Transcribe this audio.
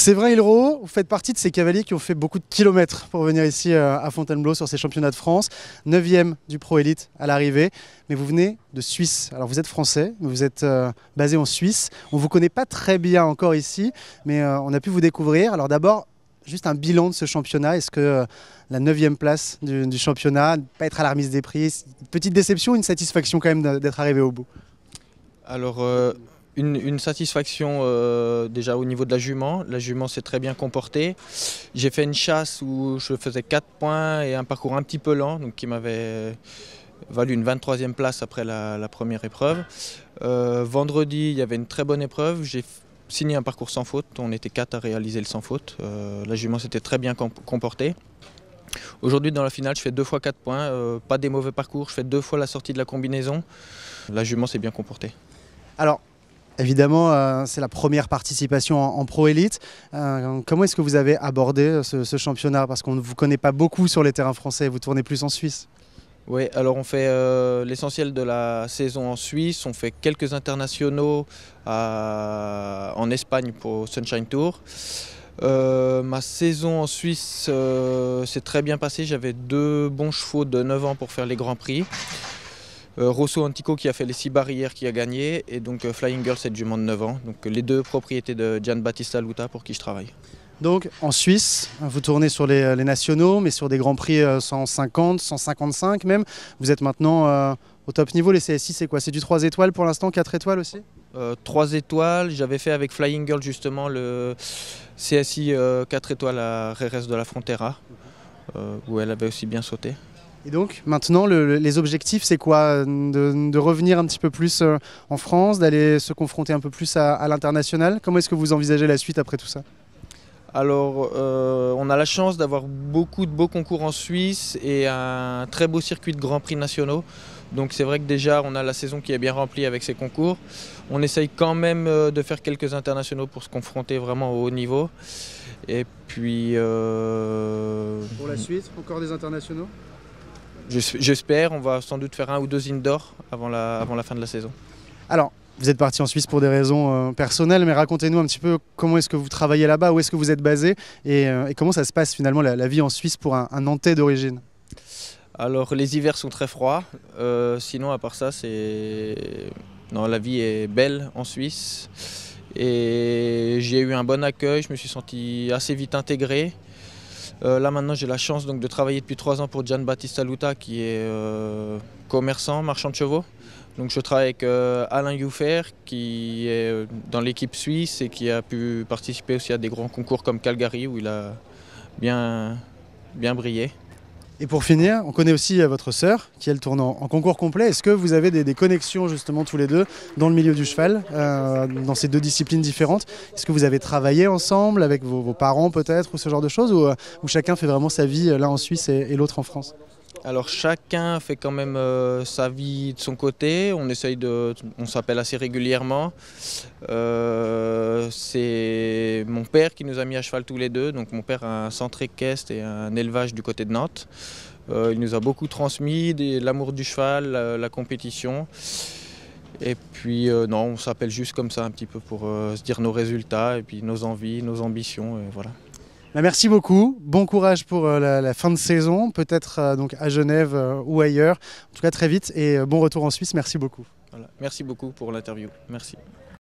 Séverin Ilro, vous faites partie de ces cavaliers qui ont fait beaucoup de kilomètres pour venir ici à Fontainebleau sur ces championnats de France. 9e du Pro Élite à l'arrivée, mais vous venez de Suisse. Alors vous êtes français, mais vous êtes basé en Suisse. On ne vous connaît pas très bien encore ici, mais on a pu vous découvrir. Alors d'abord, juste un bilan de ce championnat. Est-ce que la 9e place du championnat, ne pas être à la remise des prix, une petite déception, une satisfaction quand même d'être arrivé au bout? Alors, une satisfaction déjà au niveau de la jument. La jument s'est très bien comportée. J'ai fait une chasse où je faisais 4 points et un parcours un petit peu lent, donc qui m'avait valu une 23e place après la première épreuve. Vendredi, il y avait une très bonne épreuve. J'ai signé un parcours sans faute. On était 4 à réaliser le sans faute. La jument s'était très bien comportée. Aujourd'hui, dans la finale, je fais 2 fois 4 points. Pas des mauvais parcours. Je fais 2 fois la sortie de la combinaison. La jument s'est bien comportée. Alors, évidemment, c'est la première participation en Pro Élite. Comment est-ce que vous avez abordé ce championnat? Parce qu'on ne vous connaît pas beaucoup sur les terrains français, vous tournez plus en Suisse. Oui, alors on fait l'essentiel de la saison en Suisse, on fait quelques internationaux en Espagne pour Sunshine Tour. Ma saison en Suisse s'est très bien passée, j'avais 2 bons chevaux de 9 ans pour faire les Grands Prix. Rosso Antico qui a fait les 6 barrières qui a gagné et donc Flying Girl cette jument de 9 ans. Donc les 2 propriétés de Gianbattista Luta pour qui je travaille. Donc en Suisse, vous tournez sur les nationaux, mais sur des grands prix 150, 155 même. Vous êtes maintenant au top niveau. Les CSI, c'est quoi? C'est du 3 étoiles pour l'instant, 4 étoiles aussi? 3 étoiles, j'avais fait avec Flying Girl justement le CSI 4 étoiles à Jerez de la Frontera, où elle avait aussi bien sauté. Et donc maintenant, les objectifs, c'est quoi? De revenir un petit peu plus en France, d'aller se confronter un peu plus à l'international? Comment est-ce que vous envisagez la suite après tout ça? Alors, on a la chance d'avoir beaucoup de beaux concours en Suisse et un très beau circuit de Grands Prix nationaux. Donc c'est vrai que déjà, on a la saison qui est bien remplie avec ces concours. On essaye quand même de faire quelques internationaux pour se confronter vraiment au haut niveau. Et puis... Pour la suite, encore des internationaux? J'espère, on va sans doute faire 1 ou 2 indoor avant la fin de la saison. Alors, vous êtes parti en Suisse pour des raisons personnelles, mais racontez-nous un petit peu comment est-ce que vous travaillez là-bas, où est-ce que vous êtes basé et comment ça se passe finalement la vie en Suisse pour un Nantais d'origine? Alors les hivers sont très froids, sinon à part ça, non, la vie est belle en Suisse et j'ai eu un bon accueil, je me suis senti assez vite intégré. Là maintenant j'ai la chance donc, de travailler depuis 3 ans pour Gianbattista Luta qui est commerçant, marchand de chevaux. Donc je travaille avec Alain Youffer qui est dans l'équipe suisse et qui a pu participer aussi à des grands concours comme Calgary où il a bien brillé. Et pour finir, on connaît aussi votre sœur qui elle tourne en concours complet. Est-ce que vous avez des connexions justement tous les deux dans le milieu du cheval, dans ces 2 disciplines différentes? Est-ce que vous avez travaillé ensemble avec vos parents peut-être ou ce genre de choses ou chacun fait vraiment sa vie l'un en Suisse et l'autre en France? Alors chacun fait quand même sa vie de son côté, on s'appelle assez régulièrement. C'est mon père qui nous a mis à cheval tous les deux, donc mon père a un centre équestre et un élevage du côté de Nantes. Il nous a beaucoup transmis l'amour du cheval, la compétition. Et puis non, on s'appelle juste comme ça un petit peu pour se dire nos résultats et puis nos envies, nos ambitions, et voilà. Merci beaucoup, bon courage pour la fin de saison, peut-être donc à Genève ou ailleurs, en tout cas très vite et bon retour en Suisse, merci beaucoup. Voilà. Merci beaucoup pour l'interview, merci.